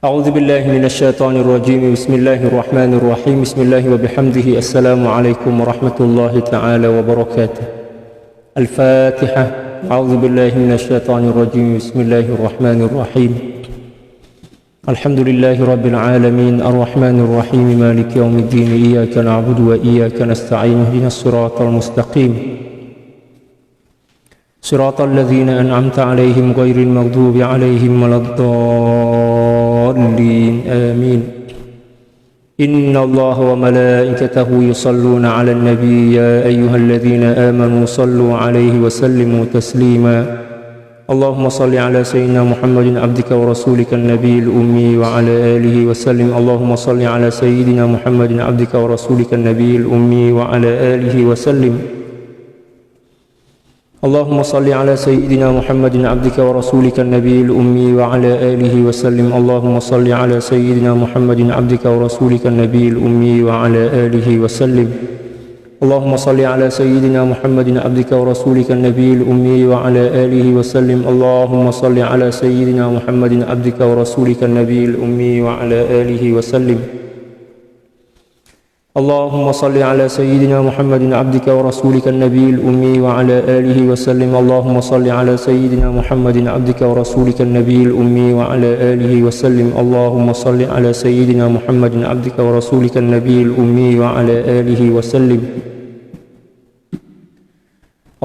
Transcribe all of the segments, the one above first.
أعوذ بالله من الشيطان الرجيم. بسم الله الرحمن الرحيم. بسم الله وبحمده. السلام عليكم ورحمة الله تعالى وبركاته. الفاتحة. أعوذ بالله من الشيطان الرجيم. بسم الله الرحمن الرحيم. الحمد لله رب العالمين الرحمن الرحيم مالك يوم الدين. إياك نعبد وإياك نستعين. اهدنا الصراط المستقيم صراط الذين أنعمت عليهم غير المغضوب عليهم ولا الضالين آمين. إن الله وملائكته يصلون على النبي يا أيها الذين آمنوا صلوا عليه وسلموا تسليما. اللهم صل على سيدنا محمد عبدك ورسولك النبي الأمي وعلى آله وسلم. اللهم صل على سيدنا محمد عبدك ورسولك النبي الأمي وعلى آله وسلم. اللهم صل على سيدنا محمد عبدك ورسولك النبي الأمي وعلى آله وسلم. اللهم صل على سيدنا محمد عبدك ورسولك النبي الأمي وعلى آله وسلم. اللهم صل على سيدنا محمد عبدك ورسولك النبي الأمي وعلى آله وسلم. اللهم صل على سيدنا محمد عبدك ورسولك النبي الأمي وعلى آله وسلم. اللهم صل على سيدنا محمد عبدك ورسولك النبي الأمي وعلى آله وسلم. اللهم صل على سيدنا محمد عبدك ورسولك النبي الأمي وعلى آله وسلم. اللهم صل على سيدنا محمد عبدك ورسولك النبي الأمي وعلى آله وسلم.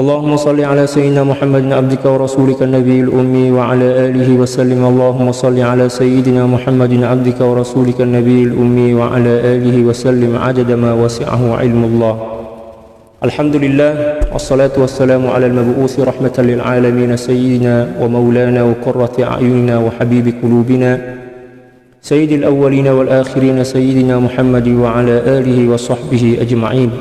اللهم صل على سيدنا محمد عبدك ورسولك النبي الأمي وعلى آله وسلم. اللهم صل على سيدنا محمد عبدك ورسولك النبي الأمي وعلى آله وسلم عدد ما وسعه علم الله. الحمد لله والصلاة والسلام على المبعوث رحمة للعالمين سيدنا ومولانا وقرة أعيننا وحبيب قلوبنا سيد الأولين والآخرين سيدنا محمد وعلى آله وصحبه أجمعين.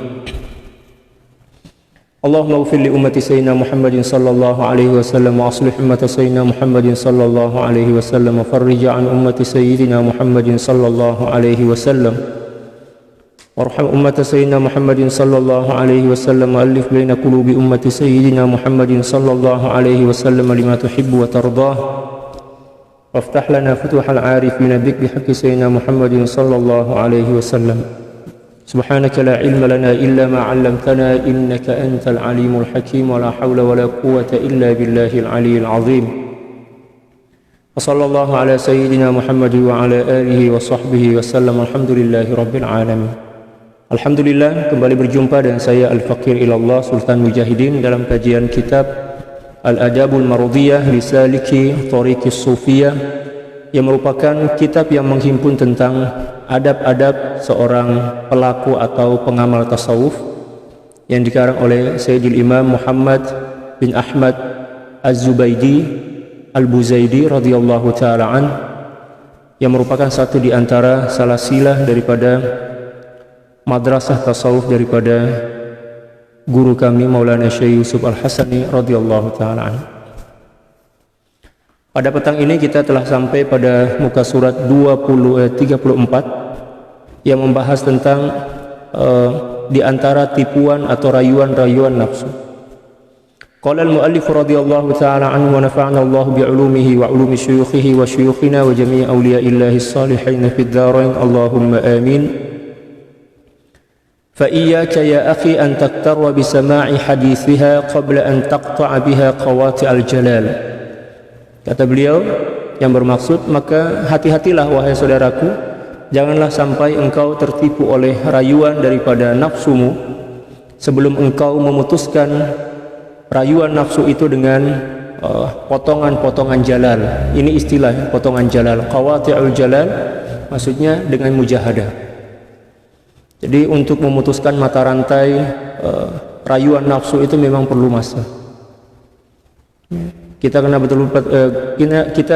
اللهم اغفر لأمة سيدنا محمد صلى الله عليه وسلم وأصلح أمة سيدنا محمد صلى الله عليه وسلم وفرج عن أمة سيدنا محمد صلى الله عليه وسلم وارحم أمة سيدنا محمد صلى الله عليه وسلم وألف بين قلوب أمة سيدنا محمد صلى الله عليه وسلم لما تحب وترضاه وافتح لنا فتوح العارفين بك بحق سيدنا محمد صلى الله عليه وسلم. سبحانك لا علم لنا إلا ما علمتنا إنك أنت العليم الحكيم ولا حول ولا قوة إلا بالله العلي العظيم. وصلى الله على سيدنا محمد وعلى آله وصحبه وسلم. الحمد لله رب العالمين. Alhamdulillah, kembali berjumpa dengan saya Al-Faqir Ilallah Sultan Mujahidin dalam kajian kitab Al-Adabul Marudiyah Lisaliki Tariqis Sufiyah, yang merupakan kitab yang menghimpun tentang adab-adab seorang pelaku atau pengamal tasawuf yang dikarang oleh Sayyidil Imam Muhammad bin Ahmad Az-Zubaydi Al-Buzaidi radhiyallahu ta'ala an, yang merupakan satu di antara salasilah daripada madrasah tasawuf daripada guru kami Maulana Syekh Yusuf Al-Hasani radhiyallahu ta'ala an. Pada petang ini kita telah sampai pada muka surat 34 yang membahas tentang di antara tipuan atau rayuan-rayuan nafsu. Qala al-muallif radhiyallahu ta'ala anhu wa nafa'ana Allah bi'ulumihi wa 'ulumi syuyukhihi wa syuyukhina wa jami'i awliya'illahi as-salihin fid dharain Allahumma amin. Fa iyyaka ya akhi an taktarra bi sama'i hadithiha qabla an taqta'a biha qawati'al jalal. Kata beliau yang bermaksud, maka hati-hatilah wahai saudaraku, janganlah sampai engkau tertipu oleh rayuan daripada nafsumu sebelum engkau memutuskan rayuan nafsu itu dengan potongan-potongan jalal. Ini istilah potongan jalal, qawati'ul jalal, maksudnya dengan mujahadah. Jadi untuk memutuskan mata rantai rayuan nafsu itu memang perlu masa. Kita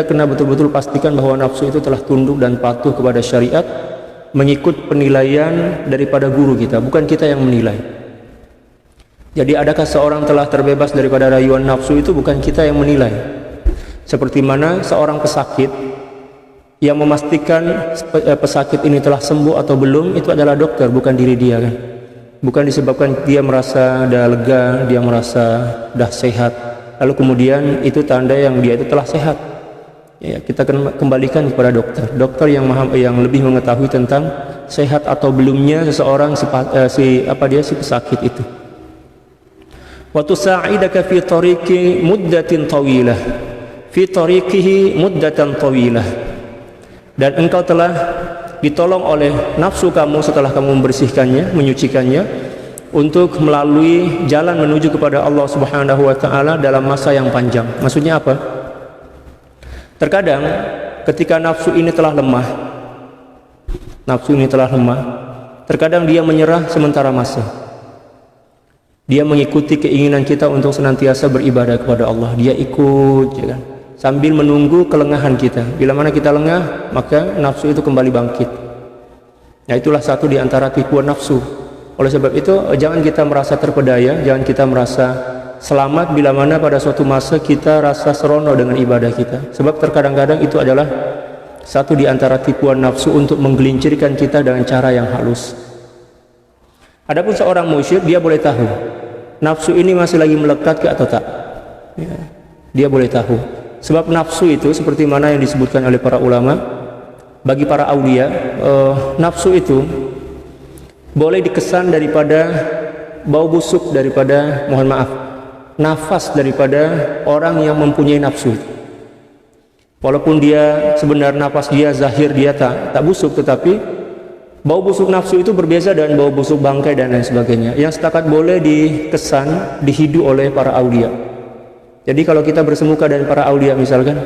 kena betul-betul pastikan bahwa nafsu itu telah tunduk dan patuh kepada syariat, mengikut penilaian daripada guru kita, bukan kita yang menilai. Jadi adakah seorang telah terbebas daripada rayuan nafsu, itu bukan kita yang menilai. Seperti mana seorang pesakit yang memastikan pesakit ini telah sembuh atau belum, itu adalah dokter, bukan diri dia kan. Bukan disebabkan dia merasa dah lega, dia merasa dah sehat, lalu kemudian itu tanda yang dia itu telah sehat. ya kita kembalikan kepada dokter. Dokter yang lebih mengetahui tentang sehat atau belumnya seseorang si pesakit itu. Wa tusa'idaka fi tariqi muddatin tawilah. Fi tariqihi muddatan tawilah. Dan engkau telah ditolong oleh nafsu kamu setelah kamu membersihkannya, menyucikannya, untuk melalui jalan menuju kepada Allah Subhanahu wa taala dalam masa yang panjang. Maksudnya apa? Terkadang ketika nafsu ini telah lemah, terkadang dia menyerah sementara masa. Dia mengikuti keinginan kita untuk senantiasa beribadah kepada Allah. Dia ikut, ya kan? Sambil menunggu kelengahan kita. Bila mana kita lengah, maka nafsu itu kembali bangkit. Nah, itulah satu di antara tipuan nafsu. Oleh sebab itu, jangan kita merasa terpedaya, jangan kita merasa selamat bila mana pada suatu masa kita rasa serono dengan ibadah kita. Sebab terkadang-kadang itu adalah satu di antara tipuan nafsu untuk menggelincirkan kita dengan cara yang halus. Adapun seorang musyrik, dia boleh tahu nafsu ini masih lagi melekat ke atau tak. Ya, dia boleh tahu. Sebab nafsu itu seperti mana yang disebutkan oleh para ulama, bagi para aulia, nafsu itu boleh dikesan daripada bau busuk, daripada, mohon maaf, nafas daripada orang yang mempunyai nafsu. Walaupun dia sebenarnya nafas dia zahir dia tak busuk, tetapi bau busuk nafsu itu berbeza dengan bau busuk bangkai dan lain sebagainya, yang setakat boleh dikesan, dihidu oleh para aulia. Jadi kalau kita bersemuka dengan para aulia misalkan,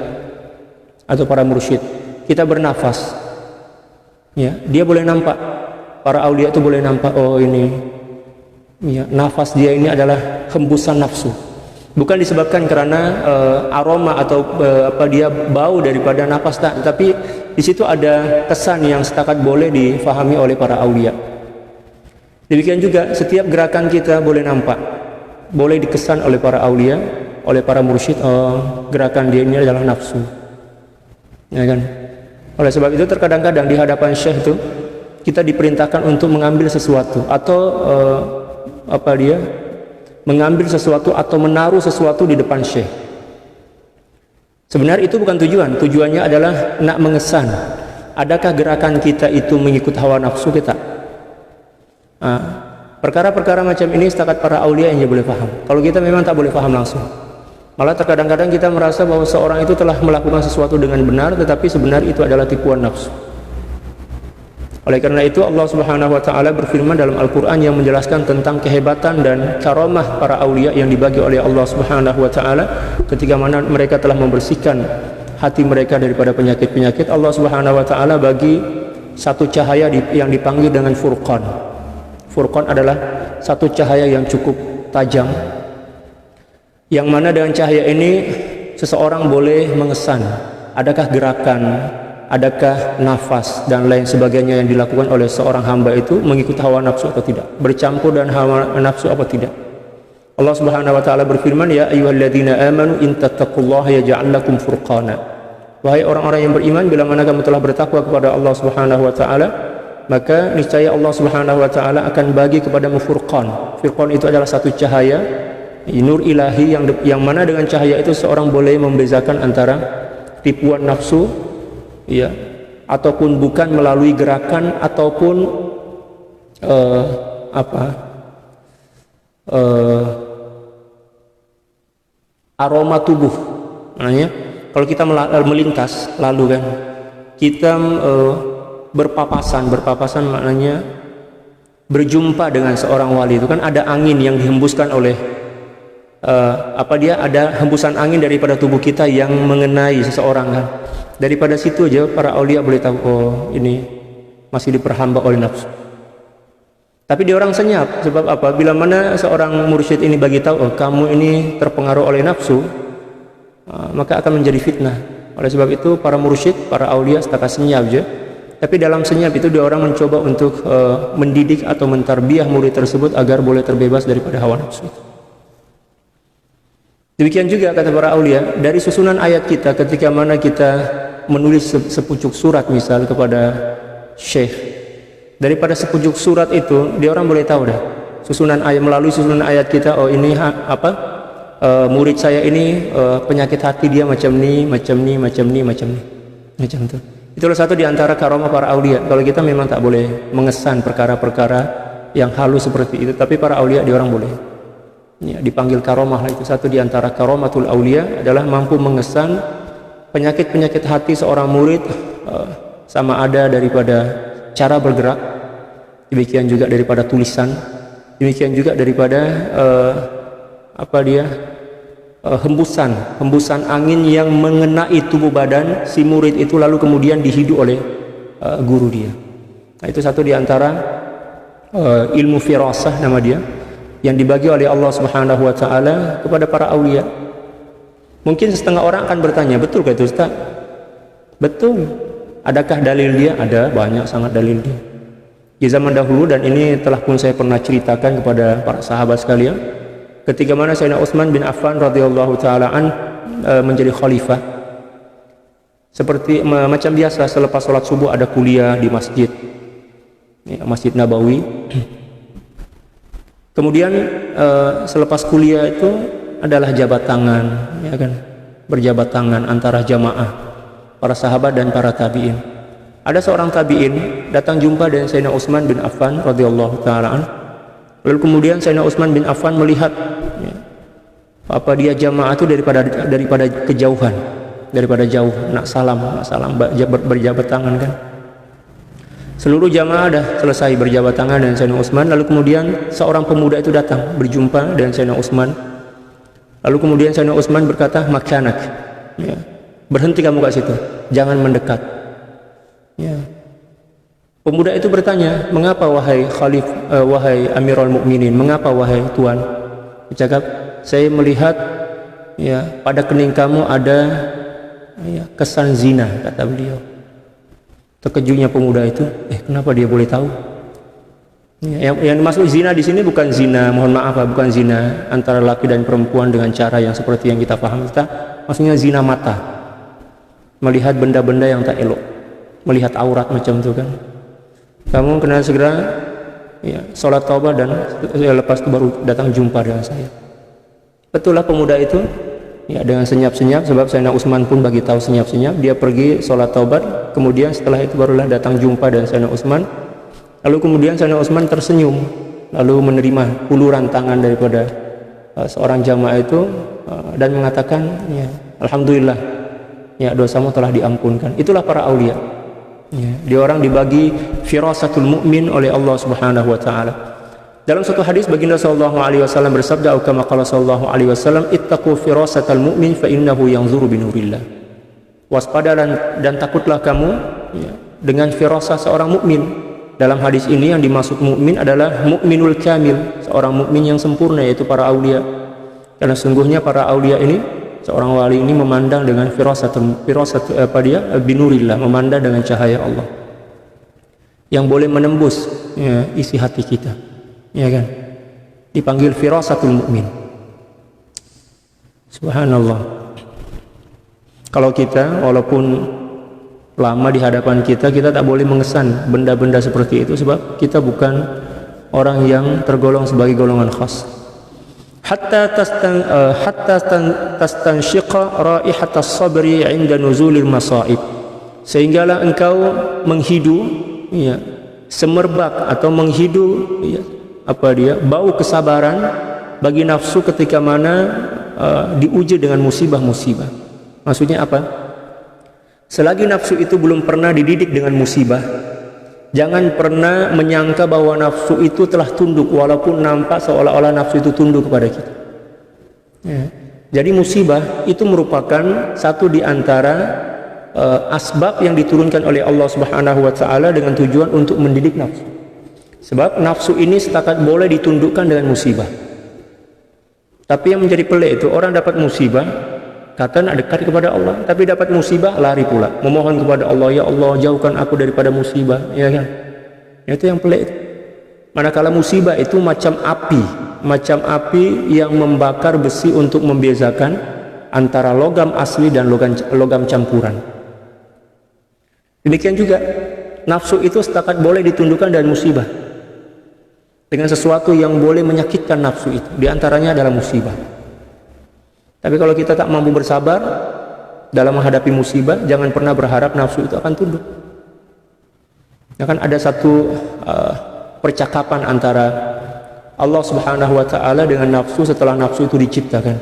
atau para mursyid, kita bernafas, ya, dia boleh nampak, para aulia itu boleh nampak, oh ini, ya, nafas dia ini adalah hembusan nafsu. Bukan disebabkan karena aroma atau dia bau daripada nafas, tapi di situ ada kesan yang setakat boleh difahami oleh para aulia. Demikian juga setiap gerakan kita boleh nampak, boleh dikesan oleh para aulia, oleh para mursyid, gerakan dia ini adalah nafsu. Ya kan? Oleh sebab itu terkadang-kadang di hadapan syekh itu kita diperintahkan untuk mengambil sesuatu atau mengambil sesuatu atau menaruh sesuatu di depan syekh. Sebenarnya itu bukan tujuan. Tujuannya adalah nak mengesan, adakah gerakan kita itu mengikut hawa nafsu kita. Perkara-perkara macam ini setakat para aulia yang boleh paham. Kalau kita memang tak boleh paham langsung. Malah terkadang-kadang kita merasa bahwa seorang itu telah melakukan sesuatu dengan benar, tetapi sebenarnya itu adalah tipuan nafsu. Oleh karena itu Allah Subhanahu wa taala berfirman dalam Al-Qur'an yang menjelaskan tentang kehebatan dan karamah para aulia yang dibagi oleh Allah Subhanahu wa taala ketika mana mereka telah membersihkan hati mereka daripada penyakit-penyakit. Allah Subhanahu wa taala bagi satu cahaya yang dipanggil dengan Furqan. Furqan adalah satu cahaya yang cukup tajam, yang mana dengan cahaya ini seseorang boleh mengesan adakah gerakan, adakah nafas dan lain sebagainya yang dilakukan oleh seorang hamba itu mengikuti hawa nafsu atau tidak, bercampur dan hawa nafsu apa tidak. Allah Subhanahu wa taala berfirman, ya ayyuhalladzina amanu in tattaqullaha yaj'al lakum furqana. Wahai orang-orang yang beriman, bila mana kamu telah bertakwa kepada Allah Subhanahu wa taala, maka niscaya Allah Subhanahu wa taala akan bagi kepadamu furqan. Furqan itu adalah satu cahaya, nur ilahi yang mana dengan cahaya itu seorang boleh membezakan antara tipuan nafsu, ya, ataupun bukan melalui gerakan ataupun aroma tubuh. Maknanya kalau kita melintas lalu kan kita berpapasan maknanya berjumpa dengan seorang wali, itu kan ada angin yang dihembuskan oleh ada hembusan angin daripada tubuh kita yang mengenai seseorang kan. Daripada situ aja para aulia boleh tahu, oh ini masih diperhamba oleh nafsu. Tapi dia orang senyap. Sebab apa? Bila mana seorang mursyid ini bagi tahu, oh kamu ini terpengaruh oleh nafsu, maka akan menjadi fitnah. Oleh sebab itu para mursyid, para aulia setakat senyap aja. Tapi dalam senyap itu dia orang mencoba untuk mendidik atau mentarbiyah murid tersebut agar boleh terbebas daripada hawa nafsu. Demikian juga kata para aulia, dari susunan ayat kita ketika mana kita menulis sepucuk surat misal kepada syekh, daripada sepucuk surat itu dia orang boleh tahu dah susunan ayat, melalui susunan ayat kita, oh ini murid saya ini penyakit hati dia macam ni, macam itu. Itulah satu di antara karamah para aulia. Kalau kita memang tak boleh mengesan perkara-perkara yang halus seperti itu, tapi para aulia dia orang boleh. Ya, dipanggil karamah lah itu. Satu di antara karamatul aulia adalah mampu mengesan penyakit-penyakit hati seorang murid, sama ada daripada cara bergerak, demikian juga daripada tulisan, demikian juga daripada hembusan angin yang mengenai tubuh badan si murid itu lalu kemudian dihidu oleh guru dia. Nah, itu satu di antara ilmu firasah nama dia yang dibagi oleh Allah Subhanahu wa taala kepada para aulia. Mungkin setengah orang akan bertanya, betul itu Ustaz? Betul. Adakah dalil dia? Ada, banyak sangat dalil dia. Di zaman dahulu, dan ini telah pun saya pernah ceritakan kepada para sahabat sekalian, ketika mana Sayyidina Utsman bin Affan radhiyallahu taala menjadi khalifah, seperti macam biasa selepas sholat subuh ada kuliah di masjid, ya, Masjid Nabawi. Kemudian selepas kuliah itu adalah jabat tangan, ya kan, berjabat tangan antara jamaah para sahabat dan para tabiin. Ada seorang tabiin datang jumpa dengan Sayyidina Utsman bin Affan radhiyallahu taala. Lalu kemudian Sayyidina Utsman bin Affan melihat, ya, apa dia jamaah itu daripada kejauhan, daripada jauh, nak salam berjabat tangan kan. Seluruh jamaah dah selesai berjabat tangan dengan Sayyidina Utsman. Lalu kemudian seorang pemuda itu datang berjumpa dengan Sayyidina Utsman. Lalu kemudian Sayyidina Utsman berkata, makanak, ya, berhenti kamu kat situ, jangan mendekat. Ya. Pemuda itu bertanya, mengapa wahai wahai Amirul Mukminin, mengapa wahai Tuan? Dia cakap, saya melihat, ya, pada kening kamu ada, ya, kesan zina, kata beliau. Terkejutnya pemuda itu, kenapa dia boleh tahu? Ya, yang dimaksud zina di sini bukan zina, mohon maaf, bukan zina antara laki dan perempuan dengan cara yang seperti yang kita paham. Maksudnya zina mata, melihat benda-benda yang tak elok, melihat aurat macam itu kan. Kamu kena segera, ya, sholat taubat dan lepas itu baru datang jumpa dengan saya. Betullah pemuda itu, ya, dengan senyap-senyap, sebab Sayyidina Utsman pun bagi tahu senyap-senyap. Dia pergi sholat taubat, kemudian setelah itu barulah datang jumpa dengan Sayyidina Utsman. Lalu kemudian Sayyidina Utsman tersenyum, lalu menerima uluran tangan daripada seorang jamaah itu dan mengatakan, ya, alhamdulillah, ya, dosamu telah diampunkan. Itulah para aulia. Ya, dia orang dibagi firasatul mukmin oleh Allah Subhanahu wa taala. Dalam satu hadis baginda sallallahu alaihi wasallam bersabda, atau kama qala sallallahu alaihi wasallam, ittaqu firasatal mu'min fa innahu yanzuru binurillah. Waspada dan takutlah kamu, ya, dengan firasah seorang mukmin. Dalam hadis ini yang dimaksud mukmin adalah mukminul kamil, seorang mukmin yang sempurna, yaitu para aulia. Karena sungguhnya para aulia ini, seorang wali ini memandang dengan firasat binurillah, memandang dengan cahaya Allah yang boleh menembus, ya, isi hati kita, ya kan, dipanggil firasatul mukmin. Subhanallah. Kalau kita walaupun lama di hadapan kita tak boleh mengesan benda-benda seperti itu, sebab kita bukan orang yang tergolong sebagai golongan khas. Hatta tastanshiqa raihatas sabri 'inda nuzulil masaib, sehinggalah engkau menghidu, ya, semerbak atau menghidu, ya, bau kesabaran bagi nafsu ketika mana diuji dengan musibah-musibah. Maksudnya apa? Selagi nafsu itu belum pernah dididik dengan musibah, jangan pernah menyangka bahwa nafsu itu telah tunduk, walaupun nampak seolah-olah nafsu itu tunduk kepada kita. Ya. Jadi musibah itu merupakan satu di antara asbab yang diturunkan oleh Allah Subhanahu wa taala dengan tujuan untuk mendidik nafsu. Sebab nafsu ini setakat boleh ditundukkan dengan musibah. Tapi yang menjadi pelik itu, orang dapat musibah kata nak dekat kepada Allah, tapi dapat musibah lari pula memohon kepada Allah, ya Allah jauhkan aku daripada musibah, ya kan? Itu yang pelik. Manakala musibah itu macam api yang membakar besi untuk membezakan antara logam asli dan logam campuran. Demikian juga nafsu itu setakat boleh ditundukkan dengan musibah, dengan sesuatu yang boleh menyakitkan nafsu itu, diantaranya adalah musibah. Tapi kalau kita tak mampu bersabar dalam menghadapi musibah, jangan pernah berharap nafsu itu akan tunduk. Ya kan, ada satu percakapan antara Allah Subhanahu wa Ta'ala dengan nafsu setelah nafsu itu diciptakan.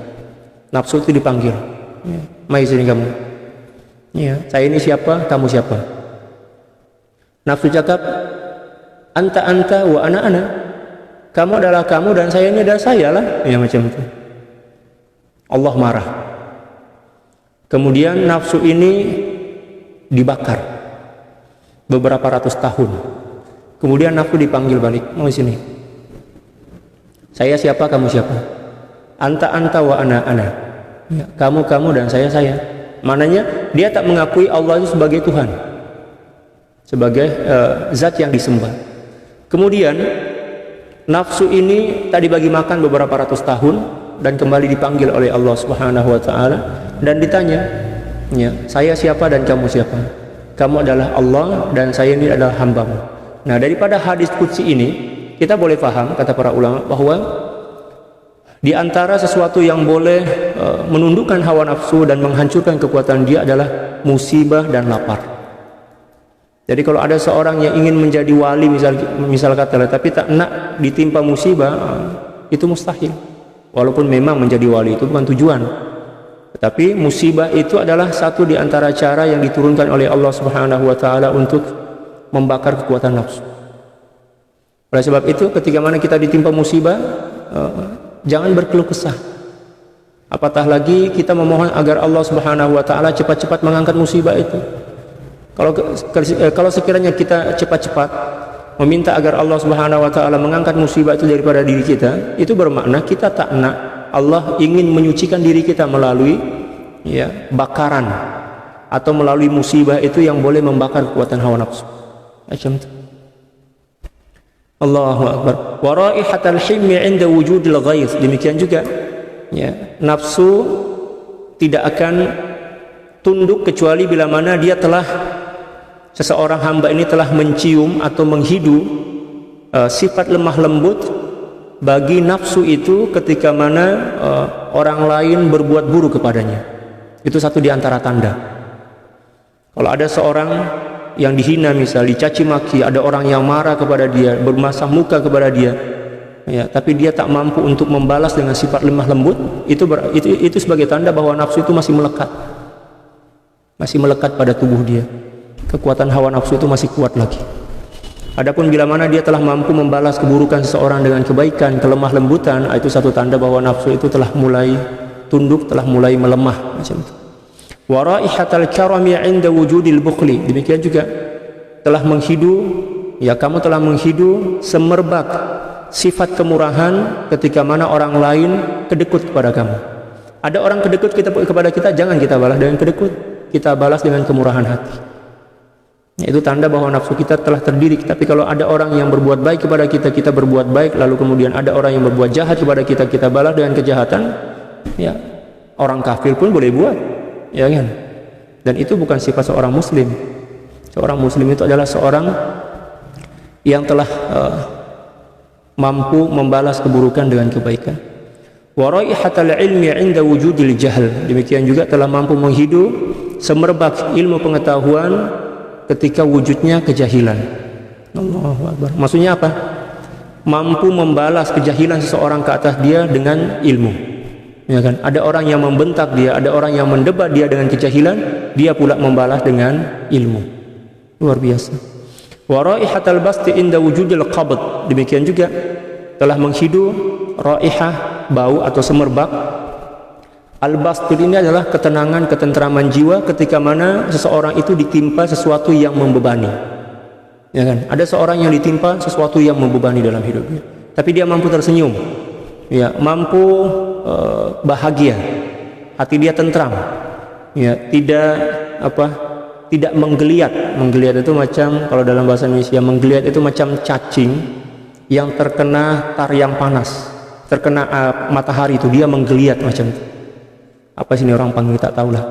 Nafsu itu dipanggil, mai sini kamu. Ya, saya ini siapa, kamu siapa? Nafsu cakap, anta wa ana. Kamu adalah kamu dan saya ini adalah saya lah. Ya, macam itu. Allah marah. Kemudian nafsu ini dibakar beberapa ratus tahun. Kemudian nafsu dipanggil balik, mau sini. Saya siapa, kamu siapa? Anta wa ana. Ya, kamu dan saya. Mananya dia tak mengakui Allah itu sebagai Tuhan, sebagai zat yang disembah. Kemudian nafsu ini tak dibagi makan beberapa ratus tahun dan kembali dipanggil oleh Allah Subhanahu wa Ta'ala dan ditanya, ya, saya siapa dan kamu siapa? Kamu adalah Allah dan saya ini adalah hambamu. Nah, daripada hadis qudsi ini kita boleh paham, kata para ulama, bahwa di antara sesuatu yang boleh menundukkan hawa nafsu dan menghancurkan kekuatan dia adalah musibah dan lapar. Jadi kalau ada seorang yang ingin menjadi wali misal katalah, tapi tak nak ditimpa musibah, itu mustahil. Walaupun memang menjadi wali itu bukan tujuan, tetapi musibah itu adalah satu di antara cara yang diturunkan oleh Allah Subhanahu wa Ta'ala untuk membakar kekuatan nafsu. Oleh sebab itu, ketika mana kita ditimpa musibah, jangan berkeluh kesah. Apatah lagi kita memohon agar Allah Subhanahu wa Ta'ala cepat-cepat mengangkat musibah itu. Kalau sekiranya kita cepat-cepat meminta agar Allah Subhanahu wa Ta'ala mengangkat musibah itu daripada diri kita, itu bermakna kita tak nak Allah ingin menyucikan diri kita melalui bakaran atau melalui musibah itu yang boleh membakar kekuatan hawa nafsu. Macam itu. Allahu Akbar. Wa raihatal himmi 'inda wujudil ghaiz. Demikian juga nafsu tidak akan tunduk kecuali bila mana dia telah, seseorang hamba ini telah mencium atau menghidu sifat lemah lembut bagi nafsu itu ketika mana orang lain berbuat buruk kepadanya. Itu satu di antara tanda. Kalau ada seorang yang dihina, misal dicaci maki, ada orang yang marah kepada dia, bermasah muka kepada dia, tapi dia tak mampu untuk membalas dengan sifat lemah lembut, itu sebagai tanda bahwa nafsu itu masih melekat pada tubuh dia. Kekuatan hawa nafsu itu masih kuat lagi. Adapun bila mana dia telah mampu membalas keburukan seseorang dengan kebaikan, kelemah lembutan, itu satu tanda bahwa nafsu itu telah mulai tunduk, telah mulai melemah, macam itu. Wa raihatal karami 'inda wujudil bukhli. Demikian juga telah menghidu, kamu telah menghidu semerbak sifat kemurahan ketika mana orang lain kedekut kepada kamu. Ada orang kedekut kepada kita, jangan kita balas dengan kedekut, kita balas dengan kemurahan hati. Itu tanda bahwa nafsu kita telah terdidik. Tapi kalau ada orang yang berbuat baik kepada kita, kita berbuat baik, lalu kemudian ada orang yang berbuat jahat kepada kita, kita balas dengan kejahatan, orang kafir pun boleh buat, ya kan? Dan itu bukan sifat seorang muslim. Seorang muslim itu adalah seorang yang telah mampu membalas keburukan dengan kebaikan. Wa raihatal ilmi 'inda wujudil jahl. Demikian juga telah mampu menghidu semerbak ilmu pengetahuan ketika wujudnya kejahilan. Allahu Akbar. Maksudnya apa? Mampu membalas kejahilan seseorang ke atas dia dengan ilmu. Ya kan? Ada orang yang membentak dia, ada orang yang mendebat dia dengan kejahilan, dia pula membalas dengan ilmu. Luar biasa. Wa raihatal basti 'inda wujudil qabd. Demikian juga telah menghidu raihah, bau atau semerbak. Al-bastul ini adalah ketenangan, ketentraman jiwa ketika mana seseorang itu ditimpa sesuatu yang membebani. Ya kan? Ada seorang yang ditimpa sesuatu yang membebani dalam hidupnya, tapi dia mampu tersenyum, mampu bahagia, hati dia tentram, tidak menggeliat. Menggeliat itu macam, kalau dalam bahasa Indonesia, menggeliat itu macam cacing yang terkena tar yang panas, terkena matahari, itu dia menggeliat macam itu. Apa sini orang panggil, tak tahulah.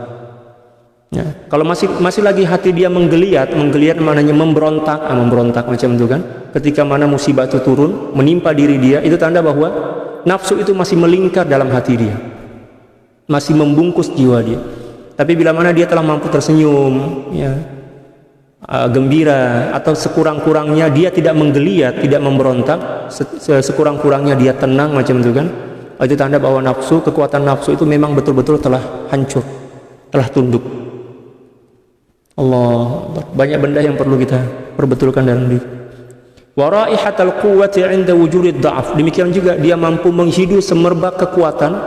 Kalau masih lagi hati dia menggeliat maknanya memberontak macam itu kan. Ketika mana musibah itu turun menimpa diri dia, itu tanda bahwa nafsu itu masih melingkar dalam hati dia. masih membungkus jiwa dia. Tapi bila mana dia telah mampu tersenyum, ya, gembira, atau sekurang-kurangnya dia tidak menggeliat, tidak memberontak, sekurang-kurangnya dia tenang macam itu kan, itu tanda bahwa nafsu, kekuatan nafsu itu memang betul-betul telah hancur, telah tunduk. Allah, banyak benda yang perlu kita perbetulkan dalam diri. Wa raihatul quwwati 'inda wujudid dha'af. Demikian juga dia mampu menghidu semerbak kekuatan,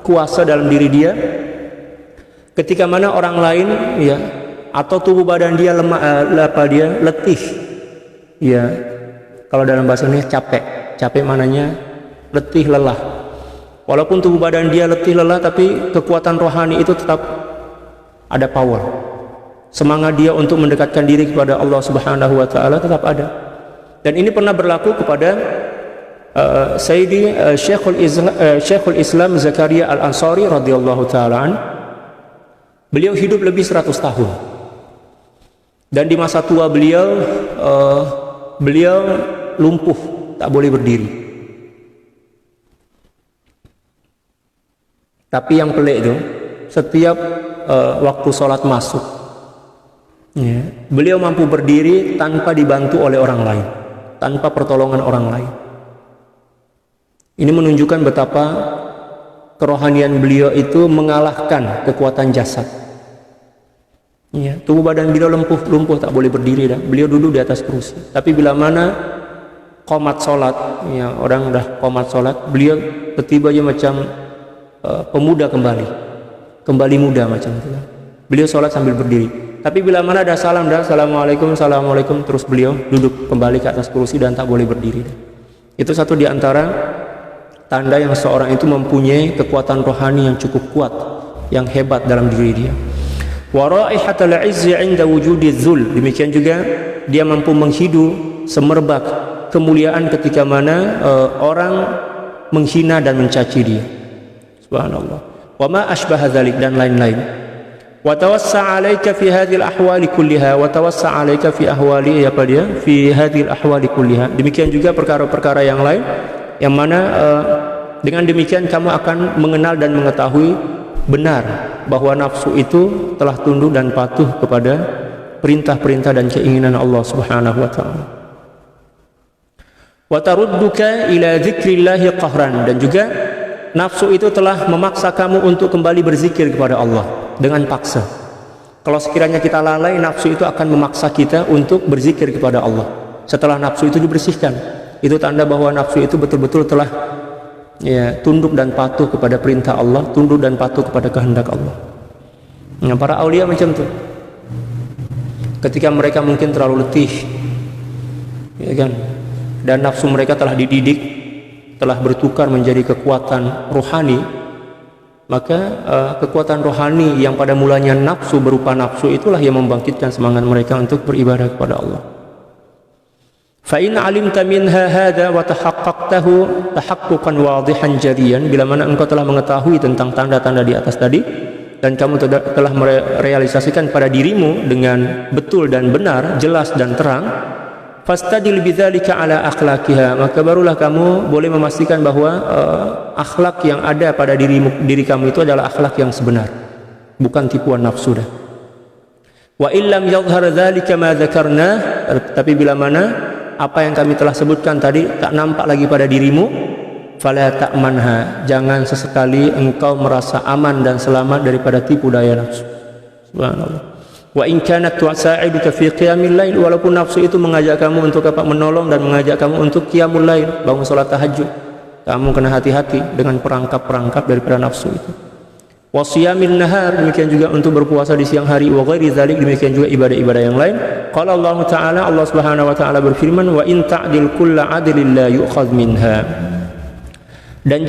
kuasa dalam diri dia ketika mana orang lain, ya, atau tubuh badan dia lemah, letih, ya. Kalau dalam bahasa ini capek mananya letih, lelah. Walaupun tubuh badan dia letih, lelah, tapi kekuatan rohani itu tetap ada power. Semangat dia untuk mendekatkan diri kepada Allah Subhanahu wa taala tetap ada. Dan ini pernah berlaku kepada Sayyidi Syekhul Islam Zakaria Al-Ansari radhiyallahu taala an. Beliau hidup lebih 100 tahun. Dan di masa tua beliau lumpuh, tak boleh berdiri. Tapi yang pelik itu, setiap waktu sholat masuk, ya, beliau mampu berdiri tanpa dibantu oleh orang lain, tanpa pertolongan orang lain. Ini menunjukkan betapa kerohanian beliau itu mengalahkan kekuatan jasad. Ya, tubuh badan beliau lumpuh, tak boleh berdiri dah. Beliau duduk di atas kursi. Tapi bila mana qomat sholat, ya, orang dah qomat sholat, beliau tiba aja macam pemuda kembali muda macam itu. Beliau sholat sambil berdiri. Tapi bila mana ada salam, dah assalamualaikum, assalamualaikum, terus beliau duduk kembali ke atas kursi dan tak boleh berdiri. Itu satu di antara tanda yang seorang itu mempunyai kekuatan rohani yang cukup kuat, yang hebat dalam diri dia. Wa raihatul 'izzi 'inda wujudi dzul. Demikian juga dia mampu menghidu semerbak kemuliaan ketika mana orang menghina dan mencaci dia. Subhanallah. Wa ma asbaha dzalik, dan lain-lain. Wa tawassa'a 'alaika fi hadhil ahwali kulliha, wa tawassa'a 'alaika fi ahwali, apa dia? Fi hadhil ahwali kulliha. Demikian juga perkara-perkara yang lain yang mana dengan demikian kamu akan mengenal dan mengetahui benar bahwa nafsu itu telah tunduk dan patuh kepada perintah-perintah dan keinginan Allah Subhanahu wa taala. Wa tarudduka ila dzikrillahi qahran, dan juga nafsu itu telah memaksa kamu untuk kembali berzikir kepada Allah dengan paksa. Kalau sekiranya kita lalai, nafsu itu akan memaksa kita untuk berzikir kepada Allah. Setelah nafsu itu dibersihkan, itu tanda bahwa nafsu itu betul-betul telah, ya, tunduk dan patuh kepada perintah Allah, tunduk dan patuh kepada kehendak Allah. Nah, para aulia macam tu. Ketika mereka mungkin terlalu letih, ya kan, dan nafsu mereka telah dididik, telah bertukar menjadi kekuatan rohani, maka kekuatan rohani yang pada mulanya nafsu, berupa nafsu, itulah yang membangkitkan semangat mereka untuk beribadah kepada Allah. Fa in 'alimta minha hadha wa tahaqqaqtahu tahaqquqan wadihan jariyan, bila mana engkau telah mengetahui tentang tanda-tanda di atas tadi dan kamu telah merealisasikan pada dirimu dengan betul dan benar, jelas dan terang, fastadil bidzalika ala akhlaqiha, maka barulah kamu boleh memastikan bahwa akhlak yang ada pada diri kamu itu adalah akhlak yang sebenar, bukan tipuan nafsu dah. Wa illam yadhhar dzalika ma dzakarna, tapi bila mana apa yang kami telah sebutkan tadi tak nampak lagi pada dirimu, fala ta'manha, jangan sesekali engkau merasa aman dan selamat daripada tipu daya nafsu. Subhanallah. Wa in kanat tusa'iduka fi qiyamil lail, walaupun nafsu itu mengajak kamu untuk apa? Menolong dan mengajak kamu untuk qiyamul lail, bangun salat tahajud, kamu kena hati-hati dengan perangkap-perangkap daripada nafsu itu. Wa siyamil nahar, demikian juga untuk berpuasa di siang hari, wa ghairi dzalik, demikian juga ibadah-ibadah yang lain. Qala Allah Ta'ala, Allah Subhanahu wa taala berfirman, wa in ta'dil kullu 'adlin la yu'khadh minha. Dan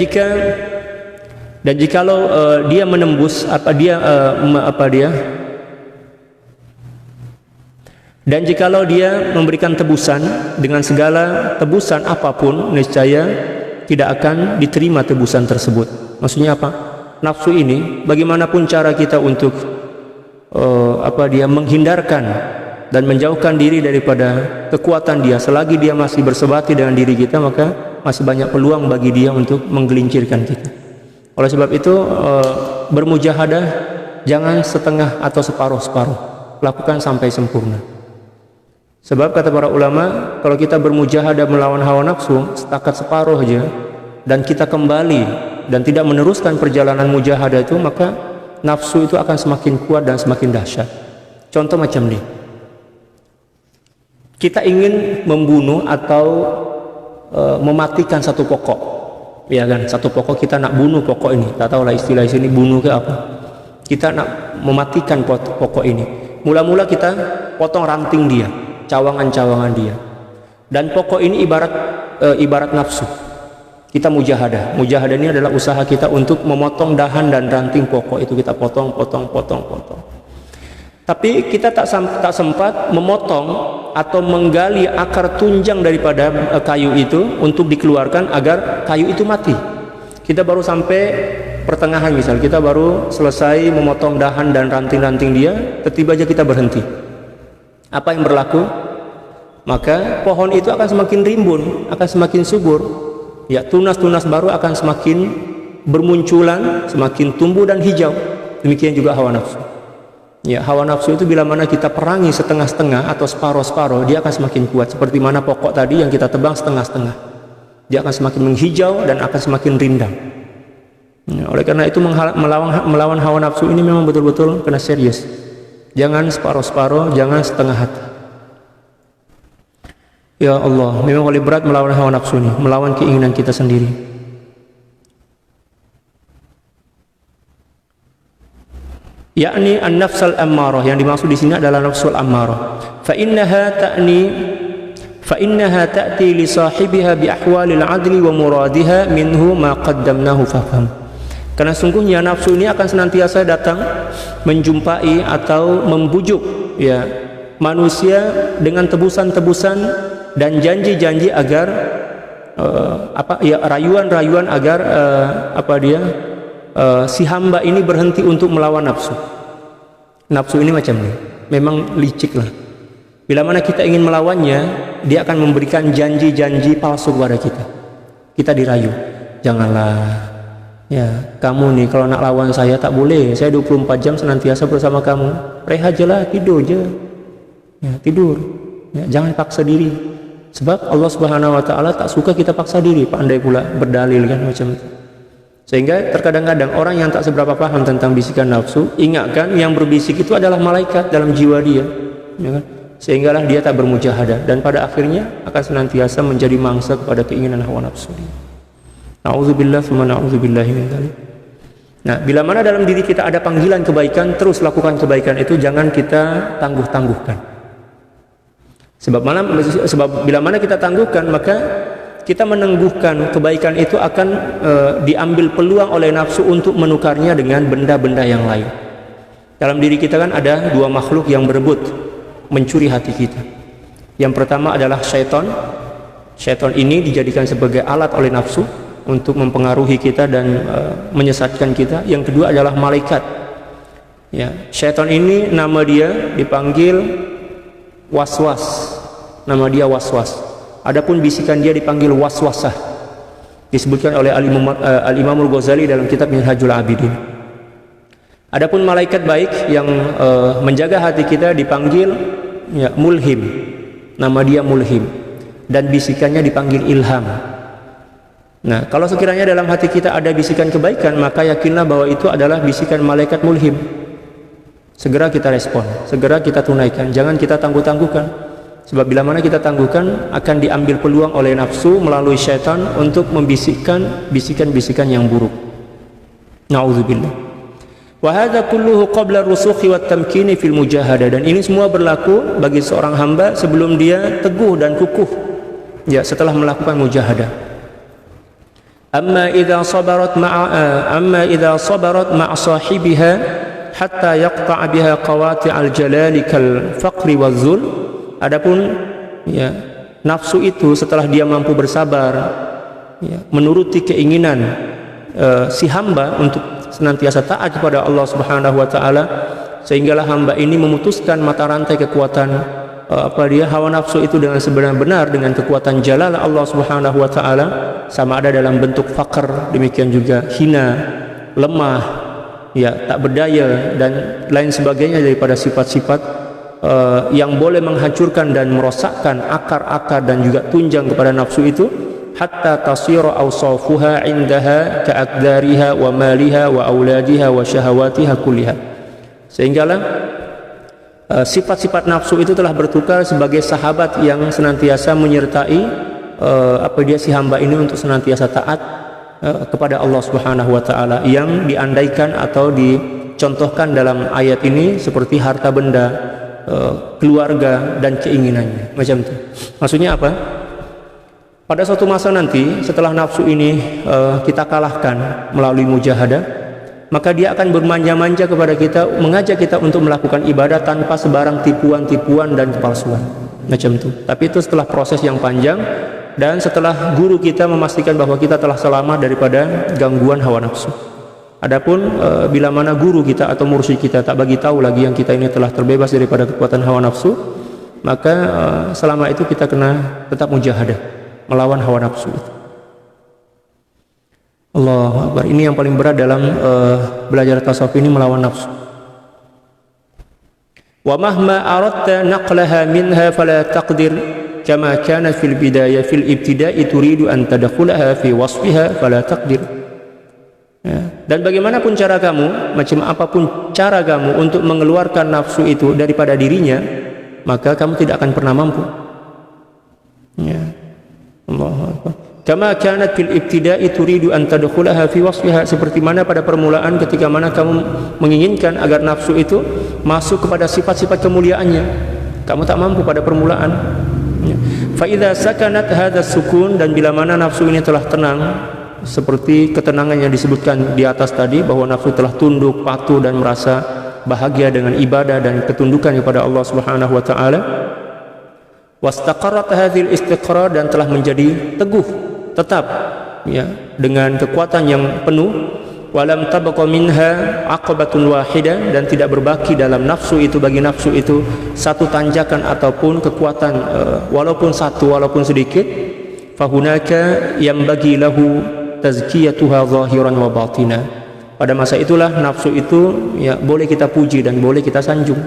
jikalau dia menembus dan jikalau dia memberikan tebusan dengan segala tebusan apapun, niscaya tidak akan diterima tebusan tersebut. Maksudnya apa? Nafsu ini, bagaimanapun cara kita untuk menghindarkan dan menjauhkan diri daripada kekuatan dia, selagi dia masih bersebati dengan diri kita, maka masih banyak peluang bagi dia untuk menggelincirkan kita. Oleh sebab itu bermujahadah jangan setengah atau separuh-separuh, lakukan sampai sempurna. Sebab kata para ulama, kalau kita bermujahadah melawan hawa nafsu setakat separuh aja dan kita kembali dan tidak meneruskan perjalanan mujahadah itu, maka nafsu itu akan semakin kuat dan semakin dahsyat. Contoh macam ini, kita ingin membunuh atau mematikan satu pokok, ya kan? Satu pokok kita nak bunuh pokok ini, tak tahu lah istilah di sini bunuh ke apa. Kita nak mematikan pokok ini. Mula-mula kita potong ranting dia, cawangan-cawangan dia. Dan pokok ini ibarat nafsu. Kita mujahadah. Mujahadah ini adalah usaha kita untuk memotong dahan dan ranting pokok itu, kita potong. Tapi kita tak sempat memotong atau menggali akar tunjang daripada kayu itu untuk dikeluarkan agar kayu itu mati. Kita baru sampai pertengahan, misal kita baru selesai memotong dahan dan ranting-ranting dia, tiba-tiba aja kita berhenti. Apa yang berlaku? Maka pohon itu akan semakin rimbun, akan semakin subur. Ya, tunas-tunas baru akan semakin bermunculan, semakin tumbuh dan hijau. Demikian juga hawa nafsu. Ya, hawa nafsu itu bila mana kita perangi setengah-setengah atau separuh-separuh, dia akan semakin kuat. Seperti mana pokok tadi yang kita tebang setengah-setengah, dia akan semakin menghijau dan akan semakin rindang. Ya, oleh karena itu melawan hawa nafsu ini memang betul-betul kena serius. Jangan separuh-separuh, jangan setengah hati. Ya Allah, memang paling berat melawan hawa nafsu ini, melawan keinginan kita sendiri. Yakni an-nafsal ammarah, yang dimaksud di sini adalah nafsul ammarah. Fa innaha ta'ti li sahibiha bi ahwalil adli wa muradiha minhu ma qaddamnahu fafham. Karena sungguhnya nafsu ini akan senantiasa datang menjumpai atau membujuk ya manusia dengan tebusan-tebusan dan janji-janji agar rayuan-rayuan agar si hamba ini berhenti untuk melawan nafsu. Nafsu ini macam ini, memang licik lah. Bila mana kita ingin melawannya, dia akan memberikan janji-janji palsu kepada kita. Kita dirayu, janganlah, ya kamu nih kalau nak lawan saya tak boleh, saya 24 jam senantiasa bersama kamu. Rehat aja lah, tidur aja, ya tidur, ya, jangan paksa diri. Sebab Allah Subhanahu wa Ta'ala tak suka kita paksa diri. Pandai pula berdalil kan macam itu. Sehingga terkadang-kadang orang yang tak seberapa paham tentang bisikan nafsu, ingatkan yang berbisik itu adalah malaikat dalam jiwa dia, ya kan? Sehinggalah dia tak bermujahadah dan pada akhirnya akan senantiasa menjadi mangsa kepada keinginan hawa nafsu dia. Na'udzubillah tsumma na'udzubillahi min dzalik. Nah, bila mana dalam diri kita ada panggilan kebaikan, terus lakukan kebaikan itu, jangan kita tangguh-tangguhkan. Sebab bila mana kita tangguhkan, maka kita menangguhkan kebaikan itu akan diambil peluang oleh nafsu untuk menukarnya dengan benda-benda yang lain. Dalam diri kita kan ada dua makhluk yang berebut mencuri hati kita. Yang pertama adalah syaitan. Syaitan ini dijadikan sebagai alat oleh nafsu untuk mempengaruhi kita dan menyesatkan kita. Yang kedua adalah malaikat. Ya, syaitan ini nama dia dipanggil waswas, nama dia waswas. Adapun bisikan dia dipanggil waswasah. Disebutkan oleh Al-Imam Al-Ghazali dalam kitab Minhajul Abidin. Adapun malaikat baik yang menjaga hati kita dipanggil ya, mulhim. Nama dia mulhim. Dan bisikannya dipanggil ilham. Nah, kalau sekiranya dalam hati kita ada bisikan kebaikan, maka yakinlah bahwa itu adalah bisikan malaikat mulhim. Segera kita respon, segera kita tunaikan, jangan kita tangguh-tangguhkan. Sebab bila mana kita tangguhkan, akan diambil peluang oleh nafsu melalui syaitan untuk membisikkan bisikan-bisikan yang buruk. Na'udzubillah. Wa hadza kulluhu qabla ar-rusukhi wat tamkini fil mujahadah. Dan ini semua berlaku bagi seorang hamba sebelum dia teguh dan kukuh ya setelah melakukan mujahadah. Amma idza sabarat ma'a sahibiha hatta yaqta'a biha qawati'al jalali kal faqri waz-zul. Adapun ya nafsu itu setelah dia mampu bersabar ya, menuruti keinginan si hamba untuk senantiasa taat kepada Allah Subhanahu wa taala, sehinggalah hamba ini memutuskan mata rantai kekuatan hawa nafsu itu dengan sebenar-benar dengan kekuatan jalal Allah Subhanahu wa taala, sama ada dalam bentuk faqr, demikian juga hina, lemah, ya, tak berdaya dan lain sebagainya daripada sifat-sifat yang boleh menghancurkan dan merosakkan akar-akar dan juga tunjang kepada nafsu itu, hatta tasira awsafuha indaha ka'aqdariha wa maliha wa auladiha wa syahawatiha kulliha, sehinggalah sifat-sifat nafsu itu telah bertukar sebagai sahabat yang senantiasa menyertai si hamba ini untuk senantiasa taat kepada Allah Subhanahu wa taala, yang diandaikan atau dicontohkan dalam ayat ini seperti harta benda, keluarga dan keinginannya, macam itu. Maksudnya apa? Pada suatu masa nanti setelah nafsu ini kita kalahkan melalui mujahadah, maka dia akan bermanja-manja kepada kita, mengajak kita untuk melakukan ibadah tanpa sebarang tipuan-tipuan dan kepalsuan, macam itu. Tapi itu setelah proses yang panjang dan setelah guru kita memastikan bahwa kita telah selamat daripada gangguan hawa nafsu. Adapun bila mana guru kita atau mursyid kita tak bagi tahu lagi yang kita ini telah terbebas daripada kekuatan hawa nafsu, maka selama itu kita kena tetap mujahadah melawan hawa nafsu itu. Allahu Akbar. Ini yang paling berat dalam belajar tasawuf ini, melawan nafsu. Wa mahma aradta naqlaha minha fala taqdir kama kana fil bidayah fil ibtida'i turidu an tadkhulaha fi wasfiha fala taqdir. Ya. Dan bagaimanapun cara kamu, macam apapun cara kamu untuk mengeluarkan nafsu itu daripada dirinya, maka kamu tidak akan pernah mampu. Ya. Allahu Akbar. Kama kanat fil ibtida'i turidu an tadkhulaha fi wasfiha, seperti mana pada permulaan ketika mana kamu menginginkan agar nafsu itu masuk kepada sifat-sifat kemuliaannya, kamu tak mampu pada permulaan. Ya. Fa idza sakanat hadha sukun, dan bila mana nafsu ini telah tenang, seperti ketenangan yang disebutkan di atas tadi, bahwa nafsu telah tunduk, patuh dan merasa bahagia dengan ibadah dan ketundukan kepada Allah Subhanahu wa taala. Wastaqarrat hadhil istiqrar, dan telah menjadi teguh, tetap, ya, dengan kekuatan yang penuh. Walam tabqa minha aqabatun wahidah, dan tidak berbaki dalam nafsu itu, bagi nafsu itu satu tanjakan ataupun kekuatan walaupun satu, walaupun sedikit. Fahunaka yambagi lahu tazkiyatuha zahiran wa batina. Pada masa itulah nafsu itu, ya, boleh kita puji dan boleh kita sanjung.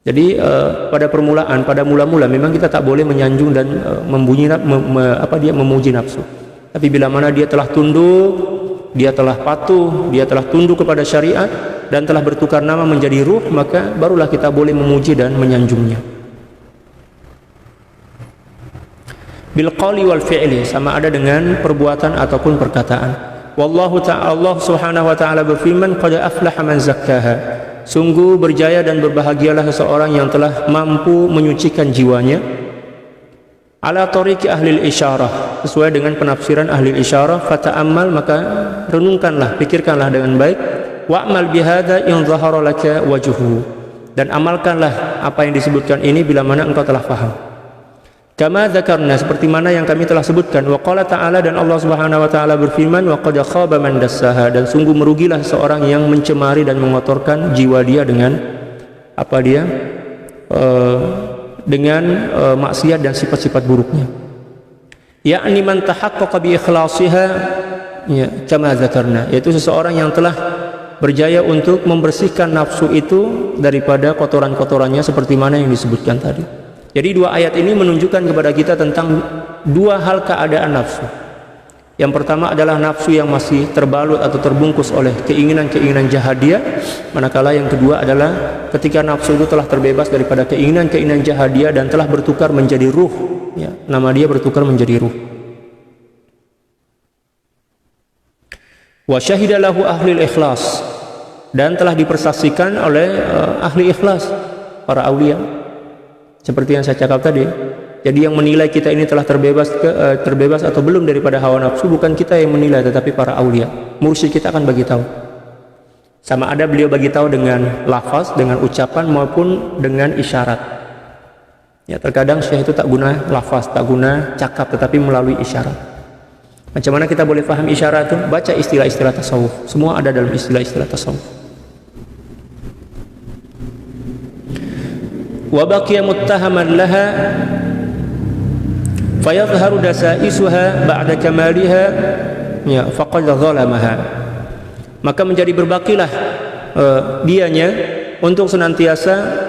Jadi pada permulaan, pada mula-mula memang kita tak boleh menyanjung dan memuji nafsu. Tapi bila mana dia telah tunduk, dia telah patuh, dia telah tunduk kepada syariat dan telah bertukar nama menjadi ruh, maka barulah kita boleh memuji dan menyanjungnya. Bil qawli wal fi'li, sama ada dengan perbuatan ataupun perkataan. Wallahu ta'ala, Allah Subhanahu wa ta'ala berfirman, qad aflaha man zakkaha, sungguh berjaya dan berbahagialah seseorang yang telah mampu menyucikan jiwanya. Ala tariqi ahli isyarah, sesuai dengan penafsiran ahli isyarah. Fata'ammal, maka renungkanlah, pikirkanlah dengan baik. Wa'mal bihadza in dhahara laka wajhuhu, dan amalkanlah apa yang disebutkan ini bila mana engkau telah faham. Kama dzakarna, seperti mana yang kami telah sebutkan. Wa qala ta'ala, dan Allah Subhanahu wa taala berfirman, wa qad khaba man dassaha, dan sungguh merugilah seorang yang mencemari dan mengotorkan jiwa dia dengan apa dia? Dengan maksiat dan sifat-sifat buruknya. Ya'ni man tahaqqaqa bi ikhlasiha, ya, kama dzakarna, yaitu seseorang yang telah berjaya untuk membersihkan nafsu itu daripada kotoran-kotorannya seperti mana yang disebutkan tadi. Jadi dua ayat ini menunjukkan kepada kita tentang dua hal keadaan nafsu. Yang pertama adalah nafsu yang masih terbalut atau terbungkus oleh keinginan-keinginan jahadiah, manakala yang kedua adalah ketika nafsu itu telah terbebas daripada keinginan-keinginan jahadiah dan telah bertukar menjadi ruh, ya, nama dia bertukar menjadi ruh. Wa syahida lahu ahlul ikhlas, dan telah dipersaksikan oleh ahli ikhlas, para aulia. Seperti yang saya cakap tadi, jadi yang menilai kita ini telah terbebas atau belum daripada hawa nafsu bukan kita yang menilai, tetapi para aulia. Mursyid kita akan bagi tahu. Sama ada beliau bagi tahu dengan lafaz, dengan ucapan maupun dengan isyarat. Ya, terkadang syekh itu tak guna lafaz, tak guna cakap, tetapi melalui isyarat. Macam mana kita boleh paham isyarat itu? Baca istilah-istilah tasawuf. Semua ada dalam istilah-istilah tasawuf. Wa baqiya muttahaman laha fayadhharu dasaisuha ba'da kamaliha, ya, faqad zalamaha. maka menjadi berbakilah dianya untuk senantiasa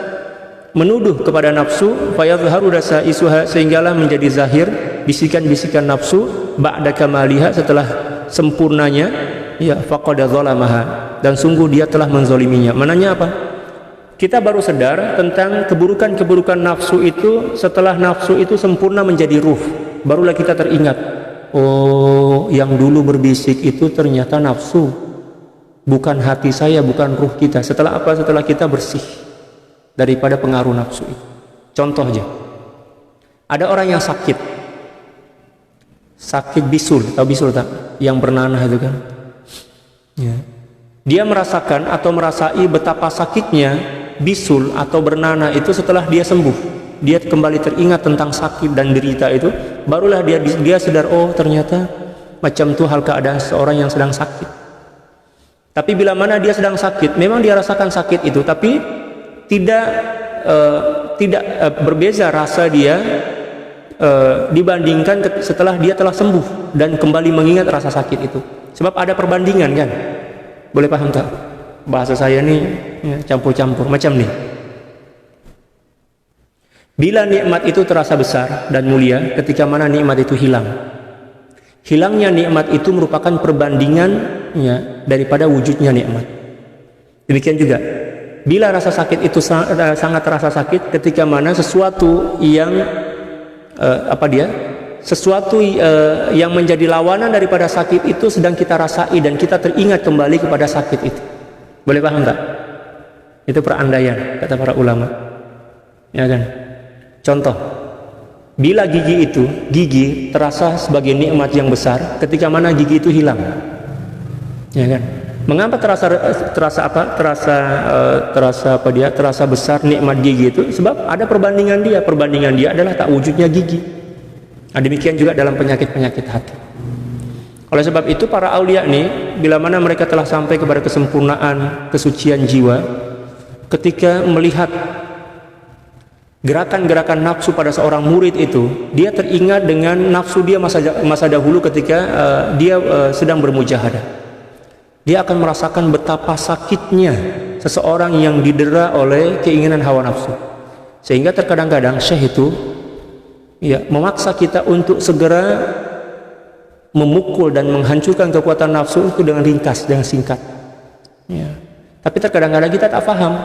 menuduh kepada nafsu, fayadhharu isuha, sehinggalah menjadi zahir bisikan-bisikan nafsu ba'da kamaliha, setelah sempurnanya, ya, faqad zalamaha, dan sungguh dia telah menzoliminya. Mananya apa? Kita baru sadar tentang keburukan-keburukan nafsu itu setelah nafsu itu sempurna menjadi ruh. Barulah kita teringat, oh, yang dulu berbisik itu ternyata nafsu, bukan hati saya, bukan ruh kita. Setelah apa? Setelah kita bersih daripada pengaruh nafsu itu. Contoh aja, ada orang yang sakit bisul, tahu bisul tak? Yang bernanah itu kan, ya. Dia merasakan atau merasai betapa sakitnya bisul atau bernanah itu setelah dia sembuh. Dia kembali teringat tentang sakit dan derita itu, barulah dia sadar, oh ternyata macam itu hal keadaan seorang yang sedang sakit. Tapi bila mana dia sedang sakit, memang dia rasakan sakit itu, tapi tidak berbeza rasa dia dibandingkan setelah dia telah sembuh dan kembali mengingat rasa sakit itu. Sebab ada perbandingan kan? Boleh paham tak? Bahasa saya nih ya, campur-campur macam nih. Bila nikmat itu terasa besar dan mulia, ketika mana nikmat itu hilang. Hilangnya nikmat itu merupakan perbandingan ya, daripada wujudnya nikmat. Demikian juga bila rasa sakit itu sangat terasa sakit, ketika mana sesuatu yang sesuatu yang menjadi lawanan daripada sakit itu sedang kita rasai dan kita teringat kembali kepada sakit itu. Boleh paham tak? Itu perandaian kata para ulama, ya kan? Contoh, bila gigi terasa sebagai nikmat yang besar, ketika mana gigi itu hilang, ya kan? Mengapa terasa besar nikmat gigi itu? Sebab ada perbandingan dia adalah tak wujudnya gigi. Nah, demikian juga dalam penyakit-penyakit hati. Oleh sebab itu para aulia ini, bila mana mereka telah sampai kepada kesempurnaan kesucian jiwa, ketika melihat gerakan-gerakan nafsu pada seorang murid itu, dia teringat dengan nafsu dia masa dahulu ketika dia sedang bermujahadah. Dia akan merasakan betapa sakitnya seseorang yang didera oleh keinginan hawa nafsu, sehingga terkadang-kadang syekh itu ya memaksa kita untuk segera memukul dan menghancurkan kekuatan nafsu itu dengan ringkas, dengan singkat ya. Tapi terkadang-kadang kita tak faham